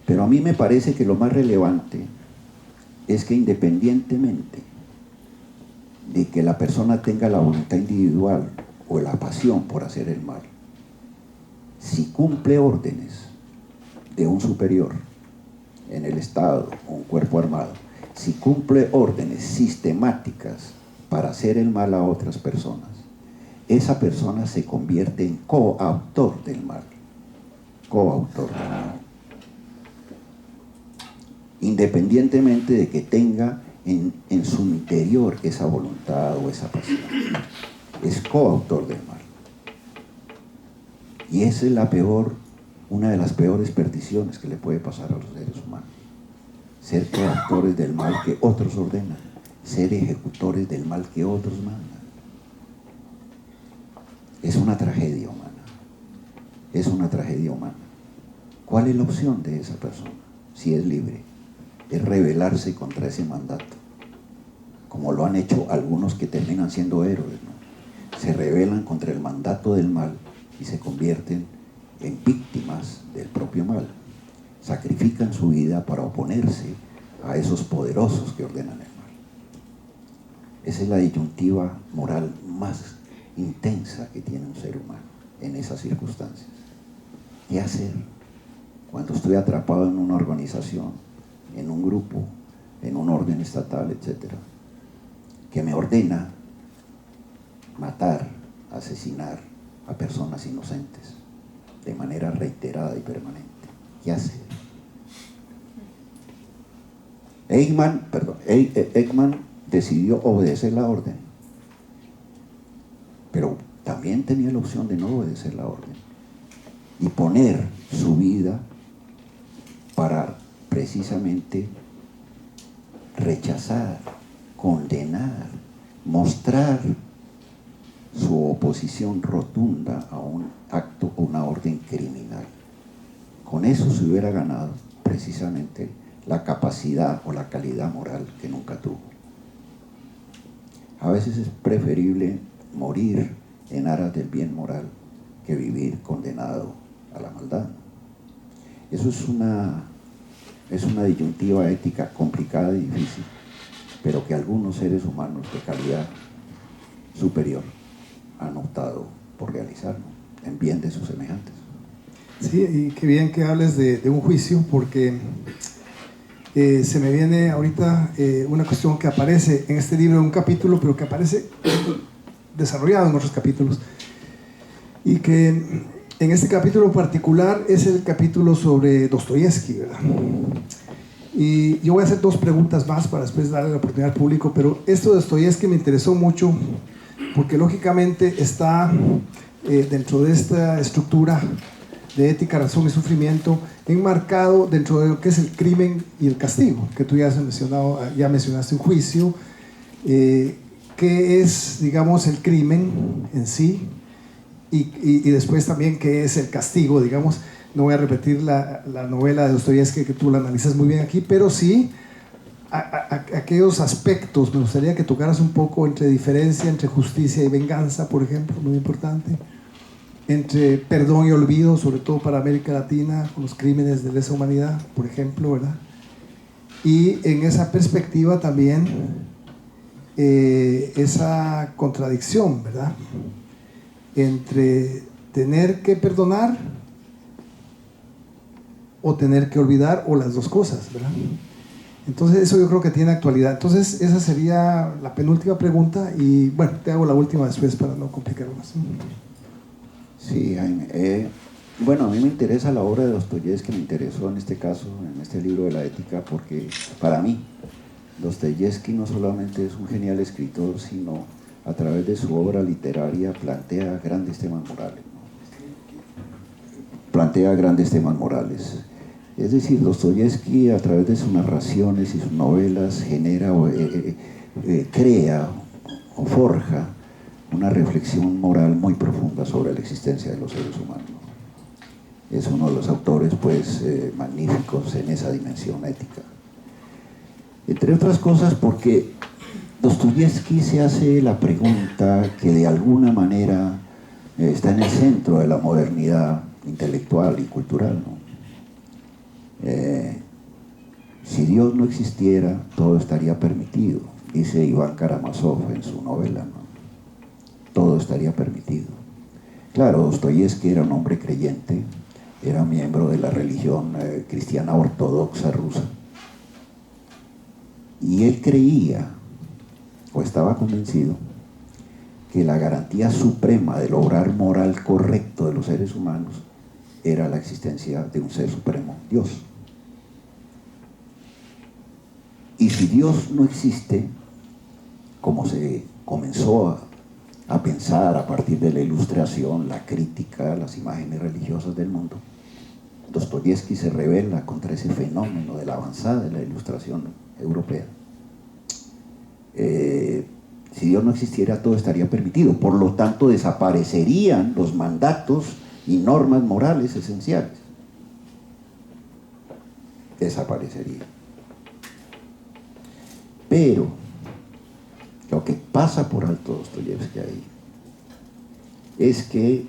pero a mí me parece que lo más relevante es que independientemente de que la persona tenga la voluntad individual o la pasión por hacer el mal, si cumple órdenes de un superior en el Estado o un cuerpo armado, si cumple órdenes sistemáticas para hacer el mal a otras personas, esa persona se convierte en coautor del mal. Coautor del mal. Independientemente de que tenga en su interior esa voluntad o esa pasión, es coautor del mal. Y esa es una de las peores perdiciones que le puede pasar a los seres humanos. Ser coautores del mal que otros ordenan, ser ejecutores del mal que otros mandan. Es una tragedia humana. Es una tragedia humana. ¿Cuál es la opción de esa persona? Si es libre, es rebelarse contra ese mandato, como lo han hecho algunos que terminan siendo héroes, ¿no? Se rebelan contra el mandato del mal y se convierten en víctimas del propio mal. Sacrifican su vida para oponerse a esos poderosos que ordenan el mal. Esa es la disyuntiva moral más intensa que tiene un ser humano en esas circunstancias. ¿Qué hacer cuando estoy atrapado en una organización, en un grupo, en un orden estatal, etcétera, que me ordena matar, asesinar a personas inocentes de manera reiterada y permanente? ¿Qué hacer? Eichmann decidió obedecer la orden, pero también tenía la opción de no obedecer la orden y poner su vida para precisamente rechazar, condenar, mostrar su oposición rotunda a un acto o una orden criminal. Con eso se hubiera ganado precisamente la capacidad o la calidad moral que nunca tuvo. A veces es preferible morir en aras del bien moral que vivir condenado a la maldad. Eso es una disyuntiva ética complicada y difícil, pero que algunos seres humanos de calidad superior han optado por realizar, ¿no?, en bien de sus semejantes. Sí, y qué bien que hables de un juicio, porque se me viene ahorita una cuestión que aparece en este libro, en un capítulo, pero que aparece desarrollado en otros capítulos, y que en este capítulo particular es el capítulo sobre Dostoyevsky, ¿verdad? Y yo voy a hacer 2 preguntas más para después darle la oportunidad al público, pero esto de Dostoyevski me interesó mucho porque lógicamente está dentro de esta estructura de ética, razón y sufrimiento, enmarcado dentro de lo que es el crimen y el castigo, que tú ya has mencionado, ya mencionaste un juicio, qué es, digamos, el crimen en sí, y después también qué es el castigo, digamos. No voy a repetir la novela de Dostoyevski, que tú la analizas muy bien aquí, pero sí aquellos aspectos, me gustaría que tocaras un poco entre diferencia entre justicia y venganza, por ejemplo, muy importante, entre perdón y olvido, sobre todo para América Latina, con los crímenes de lesa humanidad, por ejemplo, ¿verdad? Y en esa perspectiva también esa contradicción, ¿verdad?, entre tener que perdonar o tener que olvidar, o las 2 cosas, ¿verdad? Entonces eso yo creo que tiene actualidad. Entonces esa sería la penúltima pregunta, y bueno, te hago la última después para no complicarlo más. Sí, Jaime. Bueno, a mí me interesa la obra de Dostoyevski, me interesó en este caso, en este libro de la ética, porque para mí Dostoyevski no solamente es un genial escritor, sino a través de su obra literaria plantea grandes temas morales, ¿no? Plantea grandes temas morales. Es decir, Dostoyevski a través de sus narraciones y sus novelas genera crea o forja una reflexión moral muy profunda sobre la existencia de los seres humanos. Es uno de los autores pues magníficos en esa dimensión ética. Entre otras cosas porque Dostoyevski se hace la pregunta que de alguna manera está en el centro de la modernidad intelectual y cultural, ¿no? Si Dios no existiera, todo estaría permitido, dice Iván Karamazov en su novela, ¿no? Todo estaría permitido. Claro, Dostoyevski era un hombre creyente, era miembro de la religión cristiana ortodoxa rusa, y él creía, o estaba convencido, que la garantía suprema del obrar moral correcto de los seres humanos era la existencia de un ser supremo, Dios. Y si Dios no existe, como se comenzó a pensar a partir de la Ilustración, la crítica, las imágenes religiosas del mundo, Dostoyevski se rebela contra ese fenómeno de la avanzada de la Ilustración europea. Si Dios no existiera, todo estaría permitido, por lo tanto desaparecerían los mandatos y normas morales esenciales. Desaparecerían. Pero lo que pasa por alto Dostoyevski ahí es que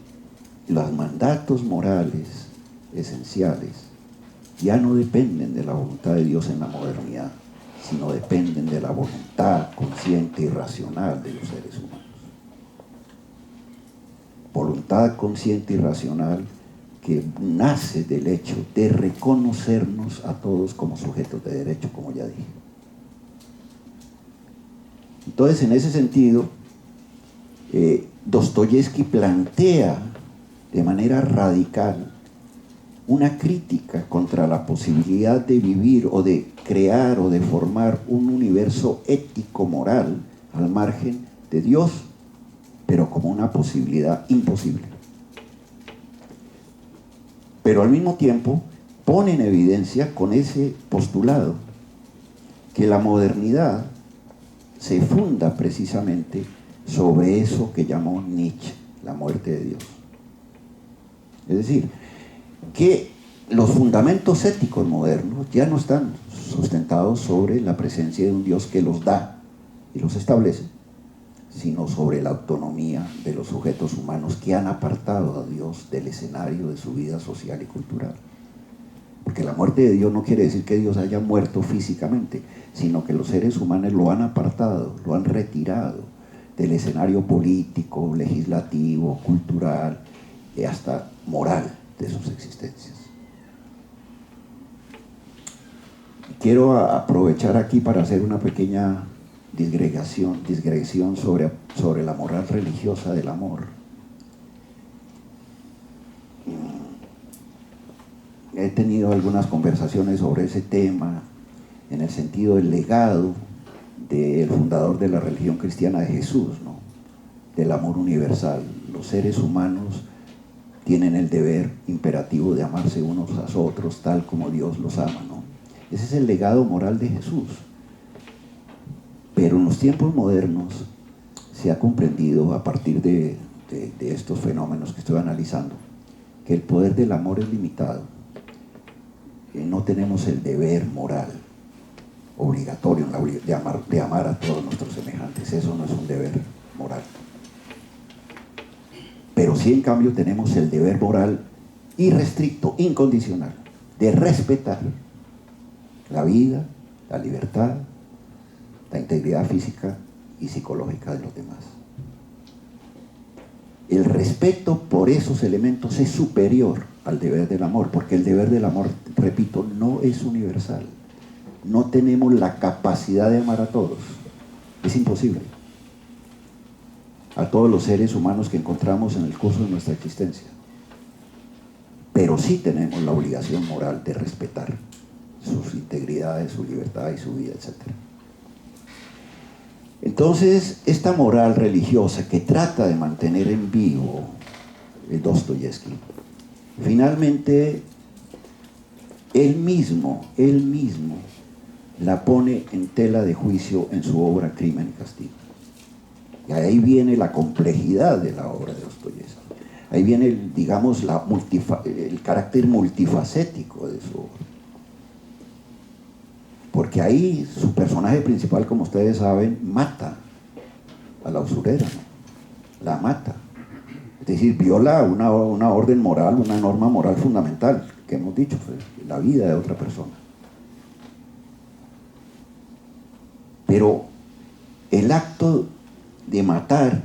los mandatos morales esenciales ya no dependen de la voluntad de Dios en la modernidad, sino dependen de la voluntad consciente y racional de los seres humanos. Voluntad consciente y racional que nace del hecho de reconocernos a todos como sujetos de derecho, como ya dije. Entonces, en ese sentido, Dostoyevski plantea de manera radical una crítica contra la posibilidad de vivir o de crear o de formar un universo ético-moral al margen de Dios, pero como una posibilidad imposible. Pero al mismo tiempo pone en evidencia con ese postulado que la modernidad se funda precisamente sobre eso que llamó Nietzsche, la muerte de Dios. Es decir, que los fundamentos éticos modernos ya no están sustentados sobre la presencia de un Dios que los da y los establece, sino sobre la autonomía de los sujetos humanos que han apartado a Dios del escenario de su vida social y cultural. Porque la muerte de Dios no quiere decir que Dios haya muerto físicamente, sino que los seres humanos lo han apartado, lo han retirado del escenario político, legislativo, cultural y hasta moral de sus existencias. Quiero aprovechar aquí para hacer una pequeña digresión sobre la moral religiosa del amor. He tenido algunas conversaciones sobre ese tema en el sentido del legado del fundador de la religión cristiana, de Jesús, ¿no? Del amor universal. Los seres humanos tienen el deber imperativo de amarse unos a otros tal como Dios los ama, ¿no? Ese es el legado moral de Jesús. Pero en los tiempos modernos se ha comprendido, a partir de estos fenómenos que estoy analizando, que el poder del amor es limitado. No tenemos el deber moral obligatorio de amar a todos nuestros semejantes. Eso no es un deber moral. Pero sí, en cambio, tenemos el deber moral irrestricto, incondicional, de respetar la vida, la libertad, la integridad física y psicológica de los demás. El respeto por esos elementos es superior al deber del amor, porque el deber del amor, repito, no es universal. No tenemos la capacidad de amar a todos. Es imposible. A todos los seres humanos que encontramos en el curso de nuestra existencia. Pero sí tenemos la obligación moral de respetar sus integridades, su libertad y su vida, etc. Entonces, esta moral religiosa que trata de mantener en vivo Dostoyevski, finalmente él mismo la pone en tela de juicio en su obra Crimen y Castigo. Y ahí viene la complejidad de la obra de Dostoyevski. Ahí viene, digamos, el carácter multifacético de su obra. Porque ahí su personaje principal, como ustedes saben, mata a la usurera, ¿no? La mata. Es decir, viola una orden moral, una norma moral fundamental, que hemos dicho, la vida de otra persona. Pero el acto de matar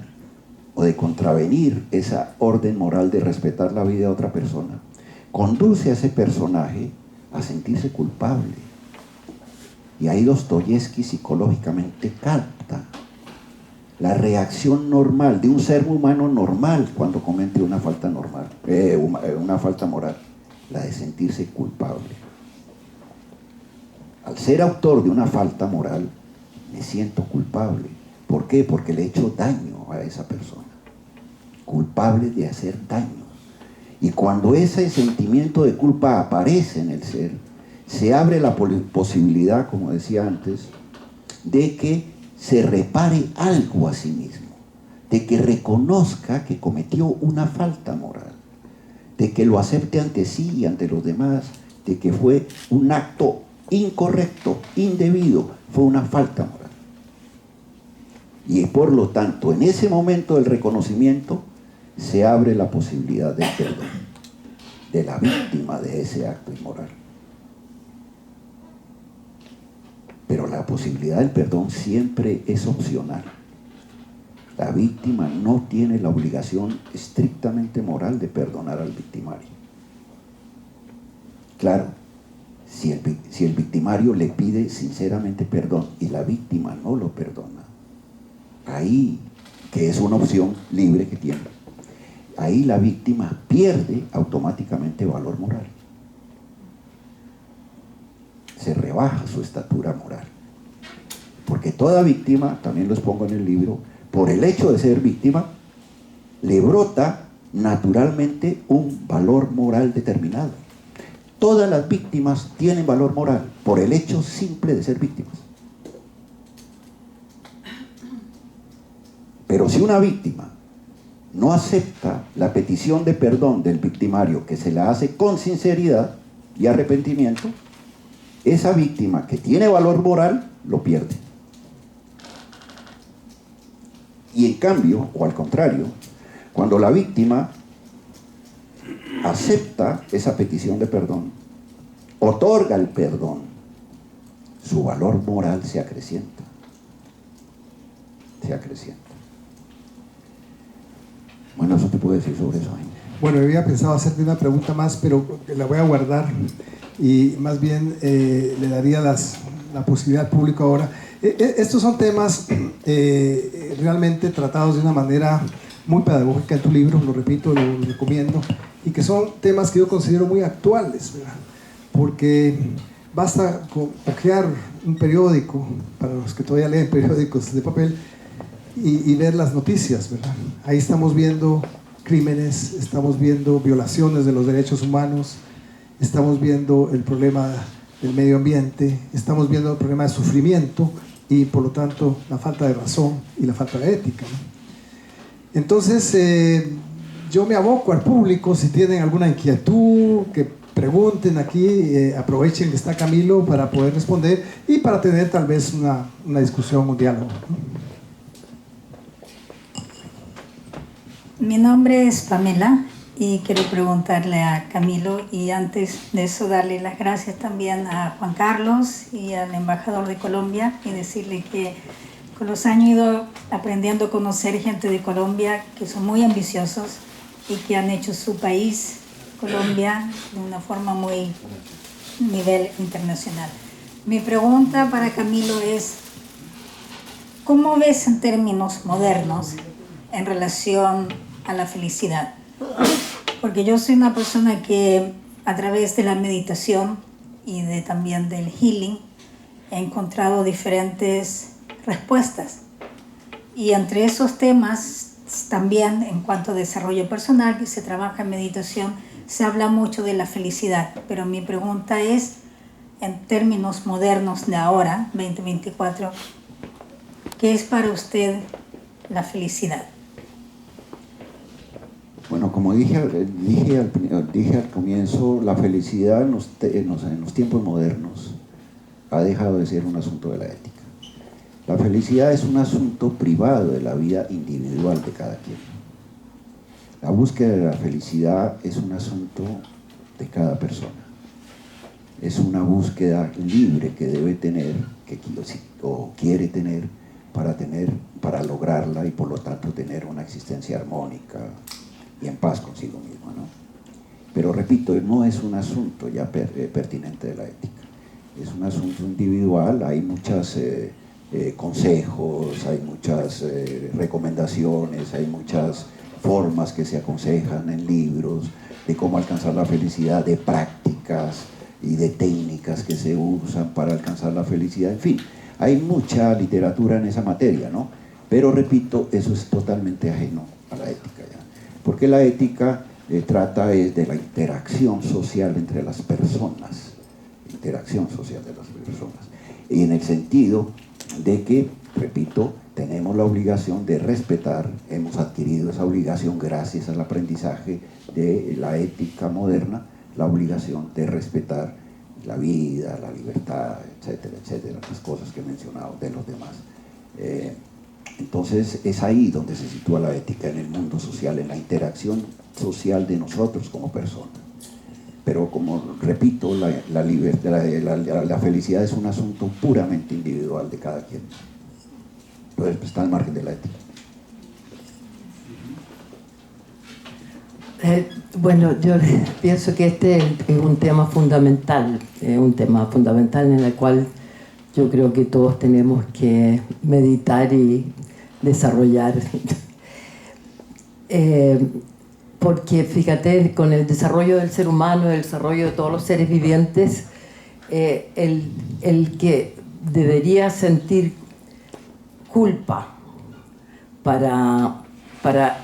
o de contravenir esa orden moral de respetar la vida de otra persona conduce a ese personaje a sentirse culpable. Y ahí Dostoyevski psicológicamente capta la reacción normal de un ser humano normal cuando comete una falta normal, una falta moral, la de sentirse culpable. Al ser autor de una falta moral, me siento culpable. ¿Por qué? Porque le he hecho daño a esa persona. Culpable de hacer daño. Y cuando ese sentimiento de culpa aparece en el ser, se abre la posibilidad, como decía antes, de que se repare algo a sí mismo, de que reconozca que cometió una falta moral, de que lo acepte ante sí y ante los demás, de que fue un acto incorrecto, indebido, fue una falta moral. Y por lo tanto, en ese momento del reconocimiento, se abre la posibilidad del perdón, de la víctima de ese acto inmoral. Pero la posibilidad del perdón siempre es opcional. La víctima no tiene la obligación estrictamente moral de perdonar al victimario. Claro, si el victimario le pide sinceramente perdón y la víctima no lo perdona, ahí, que es una opción libre que tiene, ahí la víctima pierde automáticamente valor moral. Se rebaja su estatura moral. Porque toda víctima, también lo expongo en el libro, por el hecho de ser víctima, le brota naturalmente un valor moral determinado. Todas las víctimas tienen valor moral por el hecho simple de ser víctimas. Pero si una víctima no acepta la petición de perdón del victimario, que se la hace con sinceridad y arrepentimiento, esa víctima que tiene valor moral lo pierde. Y en cambio, o al contrario, cuando la víctima acepta esa petición de perdón, otorga el perdón, su valor moral se acrecienta. Se acrecienta. Bueno, eso te puedo decir sobre eso. Bueno, había pensado hacerte una pregunta más, pero la voy a guardar y más bien le daría la posibilidad al público ahora. Estos son temas realmente tratados de una manera muy pedagógica en tu libro, lo repito, lo recomiendo, y que son temas que yo considero muy actuales, ¿verdad? Porque Basta con hojear un periódico, para los que todavía leen periódicos de papel, y ver las noticias, ¿verdad? Ahí estamos viendo crímenes, estamos viendo violaciones de los derechos humanos, estamos viendo el problema del medio ambiente, estamos viendo el problema de sufrimiento y por lo tanto la falta de razón y la falta de ética, ¿no? Entonces yo me aboco al público, si tienen alguna inquietud, que pregunten aquí, aprovechen que está Camilo para poder responder y para tener tal vez una discusión, un diálogo, ¿no? Mi nombre es Pamela y quiero preguntarle a Camilo, y antes de eso darle las gracias también a Juan Carlos y al embajador de Colombia, y decirle que con los años he ido aprendiendo a conocer gente de Colombia que son muy ambiciosos y que han hecho su país, Colombia, de una forma muy nivel internacional. Mi pregunta para Camilo es, ¿cómo ves en términos modernos en relación a la felicidad? Porque yo soy una persona que a través de la meditación y también del healing he encontrado diferentes respuestas, y entre esos temas también, en cuanto a desarrollo personal, que se trabaja en meditación, se habla mucho de la felicidad. Pero mi pregunta es, en términos modernos de ahora, 2024, ¿qué es para usted la felicidad? Bueno, como dije al comienzo, la felicidad en los tiempos modernos ha dejado de ser un asunto de la ética. La felicidad es un asunto privado de la vida individual de cada quien. La búsqueda de la felicidad es un asunto de cada persona. Es una búsqueda libre que debe tener, o quiere tener, para lograrla y por lo tanto tener una existencia armónica y en paz consigo mismo, ¿no? Pero repito, no es un asunto ya pertinente de la ética. Es un asunto individual, hay muchos consejos, hay muchas recomendaciones, hay muchas formas que se aconsejan en libros de cómo alcanzar la felicidad, de prácticas y de técnicas que se usan para alcanzar la felicidad, en fin, hay mucha literatura en esa materia, ¿no? Pero repito, eso es totalmente ajeno a la ética, ¿ya? Porque la ética trata de la interacción social entre las personas, y en el sentido de que, repito, tenemos la obligación de respetar, hemos adquirido esa obligación gracias al aprendizaje de la ética moderna, la obligación de respetar la vida, la libertad, etcétera, etcétera, las cosas que he mencionado de los demás. Entonces es ahí donde se sitúa la ética en el mundo social, en la interacción social de nosotros como personas. Pero como repito, la felicidad es un asunto puramente individual de cada quien. Entonces está al margen de la ética. Bueno, yo pienso que este es un tema fundamental en el cual yo creo que todos tenemos que meditar y desarrollar. Porque fíjate, con el desarrollo del ser humano, el desarrollo de todos los seres vivientes, el que debería sentir culpa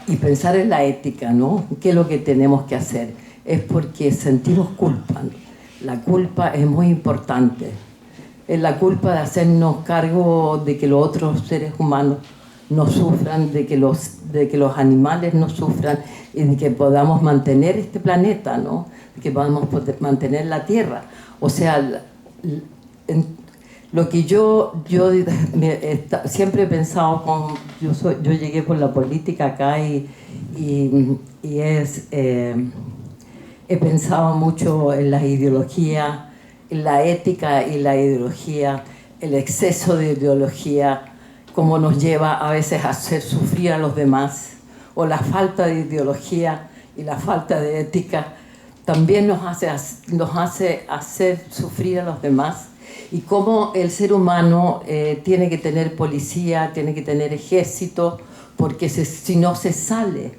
y pensar en la ética, ¿no? ¿Qué es lo que tenemos que hacer? Es porque sentimos culpa. La culpa es muy importante. Es la culpa de hacernos cargo de que los otros seres humanos no sufran, de que los animales no sufran y de que podamos mantener este planeta, ¿no? De que podamos mantener la Tierra. O sea, lo que yo siempre he pensado, yo llegué por la política acá y he pensado mucho en la ideología, en la ética y la ideología, el exceso de ideología, cómo nos lleva a veces a hacer sufrir a los demás, o la falta de ideología y la falta de ética también nos hace hacer sufrir a los demás, y cómo el ser humano tiene que tener policía, tiene que tener ejército, porque si no se sale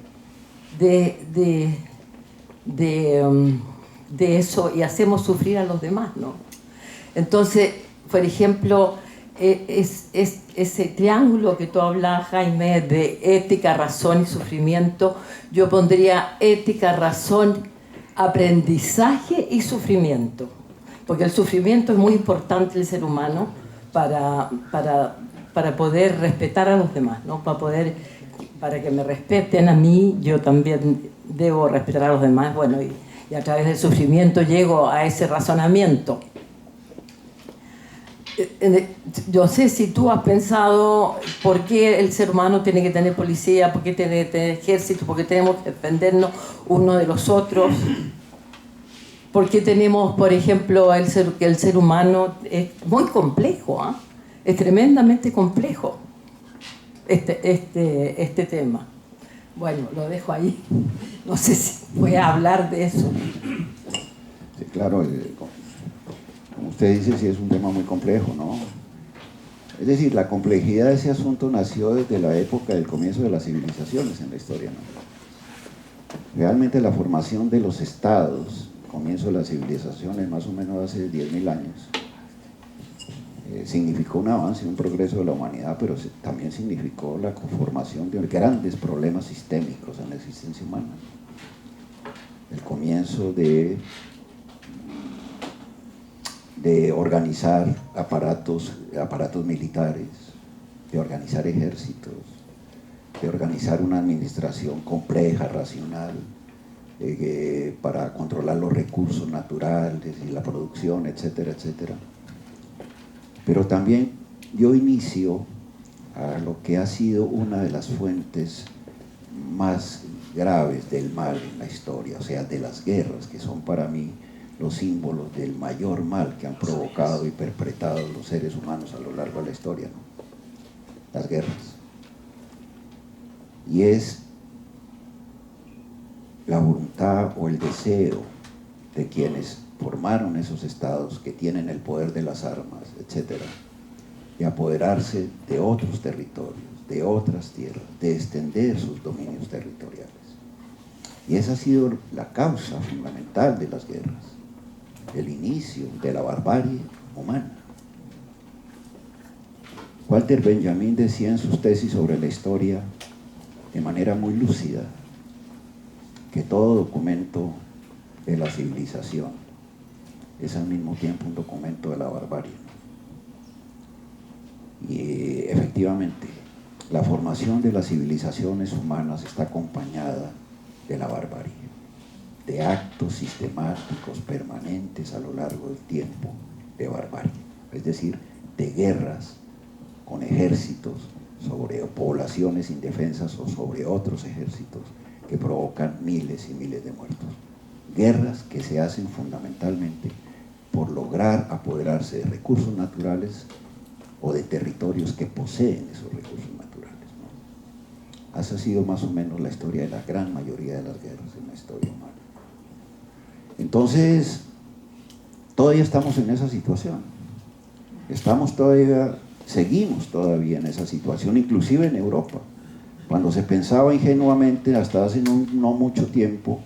de eso y hacemos sufrir a los demás, ¿no? Entonces, por ejemplo, ese triángulo que tú hablas, Jaime, de ética, razón y sufrimiento, yo pondría ética, razón, aprendizaje y sufrimiento. Porque el sufrimiento es muy importante en el ser humano para poder respetar a los demás, ¿no? Para que me respeten a mí, yo también debo respetar a los demás. Bueno, y a través del sufrimiento llego a ese razonamiento. Yo sé si tú has pensado por qué el ser humano tiene que tener policía, por qué tiene que tener ejército, por qué tenemos que defendernos uno de los otros, por qué tenemos, por ejemplo, que el ser humano es muy complejo, ¿eh? Es tremendamente complejo este tema. Bueno, lo dejo ahí. No sé si voy a hablar de eso. Sí, claro, como usted dice, sí es un tema muy complejo, ¿no? Es decir, la complejidad de ese asunto nació desde la época del comienzo de las civilizaciones en la historia, ¿no? Realmente la formación de los estados, comienzo de las civilizaciones más o menos hace 10.000 años, significó un avance, un progreso de la humanidad, pero también significó la conformación de grandes problemas sistémicos en la existencia humana. El comienzo de organizar aparatos militares, de organizar ejércitos, de organizar una administración compleja, racional, para controlar los recursos naturales y la producción, etcétera, etcétera. Pero también dio inicio a lo que ha sido una de las fuentes más graves del mal en la historia, o sea, de las guerras, que son para mí los símbolos del mayor mal que han provocado y perpetrado los seres humanos a lo largo de la historia, ¿no? Las guerras. Y es la voluntad o el deseo de quienes formaron esos estados, que tienen el poder de las armas, etcétera, de apoderarse de otros territorios, de otras tierras, de extender sus dominios territoriales. Y esa ha sido la causa fundamental de las guerras, el inicio de la barbarie humana. Walter Benjamin decía en sus tesis sobre la historia, de manera muy lúcida, que todo documento de la civilización es al mismo tiempo un documento de la barbarie. Y efectivamente, la formación de las civilizaciones humanas está acompañada de la barbarie, de actos sistemáticos permanentes a lo largo del tiempo de barbarie, es decir, de guerras con ejércitos sobre poblaciones indefensas o sobre otros ejércitos que provocan miles y miles de muertos. Guerras que se hacen fundamentalmente por lograr apoderarse de recursos naturales o de territorios que poseen esos recursos naturales, ¿no? Esa ha sido más o menos la historia de la gran mayoría de las guerras en la historia humana. Entonces, todavía estamos en esa situación. Seguimos todavía en esa situación, inclusive en Europa. Cuando se pensaba ingenuamente, hasta hace no mucho tiempo,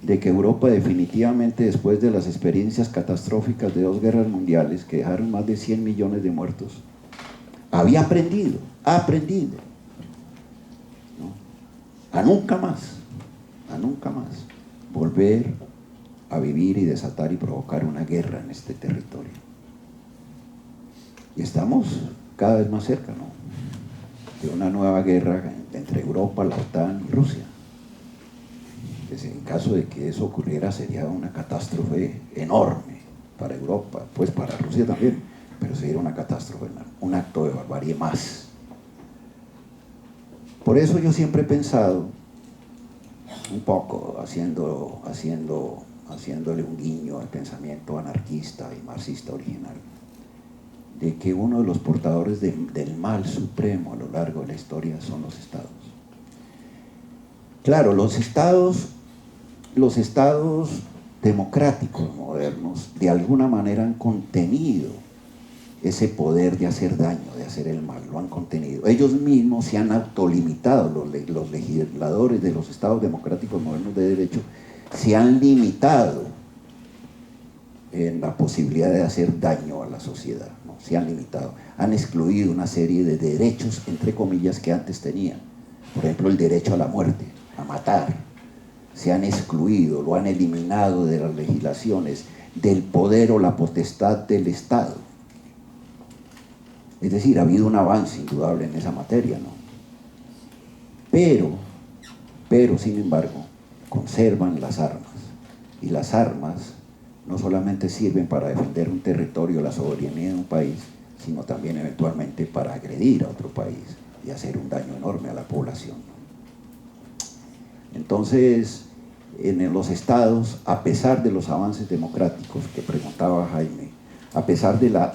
de que Europa definitivamente, después de las experiencias catastróficas de 2 guerras mundiales que dejaron más de 100 millones de muertos, había aprendido, ¿no? a nunca más volver a vivir y desatar y provocar una guerra en este territorio. Y estamos cada vez más cerca, ¿no?, de una nueva guerra entre Europa, la OTAN y Rusia. En caso de que eso ocurriera, sería una catástrofe enorme para Europa, pues para Rusia también, pero sería una catástrofe, un acto de barbarie más. Por eso yo siempre he pensado, un poco haciéndole un guiño al pensamiento anarquista y marxista original, de que uno de los portadores del mal supremo a lo largo de la historia son los estados. Claro, los estados democráticos modernos de alguna manera han contenido ese poder de hacer daño, de hacer el mal, lo han contenido. Ellos mismos se han autolimitado, los legisladores de los estados democráticos modernos de derecho se han limitado en la posibilidad de hacer daño a la sociedad, ¿no? Se han limitado, han excluido una serie de derechos, entre comillas, que antes tenían. Por ejemplo, el derecho a la muerte, a matar. Se han excluido, lo han eliminado de las legislaciones, del poder o la potestad del Estado. Es decir, ha habido un avance indudable en esa materia, ¿no? Pero, sin embargo, conservan las armas. Y las armas no solamente sirven para defender un territorio, la soberanía de un país, sino también eventualmente para agredir a otro país y hacer un daño enorme a la población. Entonces, en los estados, a pesar de los avances democráticos que preguntaba Jaime, a pesar de la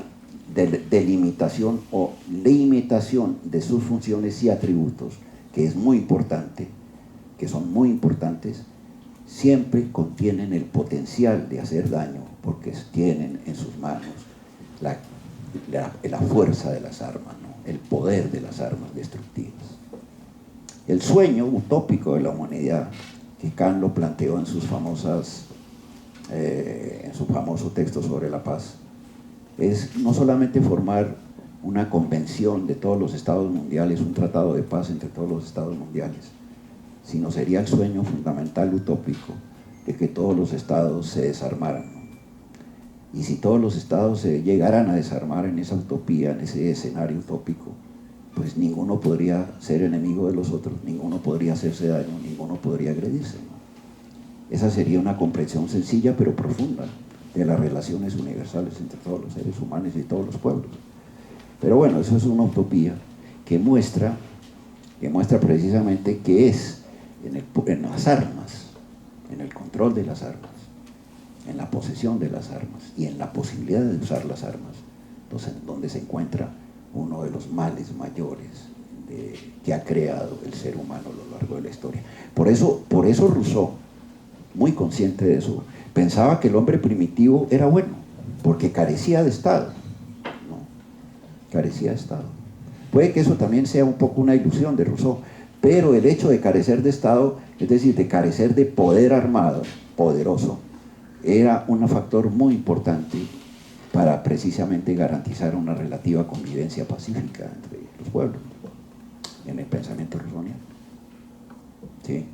delimitación o limitación de sus funciones y atributos, que es muy importante, que son muy importantes, siempre contienen el potencial de hacer daño, porque tienen en sus manos la fuerza de las armas, ¿no? El poder de las armas destructivas. El sueño utópico de la humanidad, que Kant lo planteó en su famoso texto sobre la paz, es no solamente formar una convención de todos los estados mundiales, un tratado de paz entre todos los estados mundiales, sino sería el sueño fundamental utópico de que todos los estados se desarmaran, ¿no? Y si todos los estados se llegaran a desarmar en esa utopía, en ese escenario utópico, pues ninguno podría ser enemigo de los otros, ninguno podría hacerse daño, ninguno podría agredirse, ¿no? Esa sería una comprensión sencilla pero profunda de las relaciones universales entre todos los seres humanos y todos los pueblos. Pero bueno, eso es una utopía que muestra precisamente que es en las armas, en el control de las armas, en la posesión de las armas y en la posibilidad de usar las armas, entonces, donde se encuentra uno de los males mayores que ha creado el ser humano a lo largo de la historia. Por eso Rousseau, muy consciente de eso, pensaba que el hombre primitivo era bueno, porque carecía de Estado, ¿no? Carecía de Estado. Puede que eso también sea un poco una ilusión de Rousseau, pero el hecho de carecer de Estado, es decir, de carecer de poder armado, poderoso, era un factor muy importante para precisamente garantizar una relativa convivencia pacífica entre los pueblos, en el pensamiento rousseauiano. ¿Sí?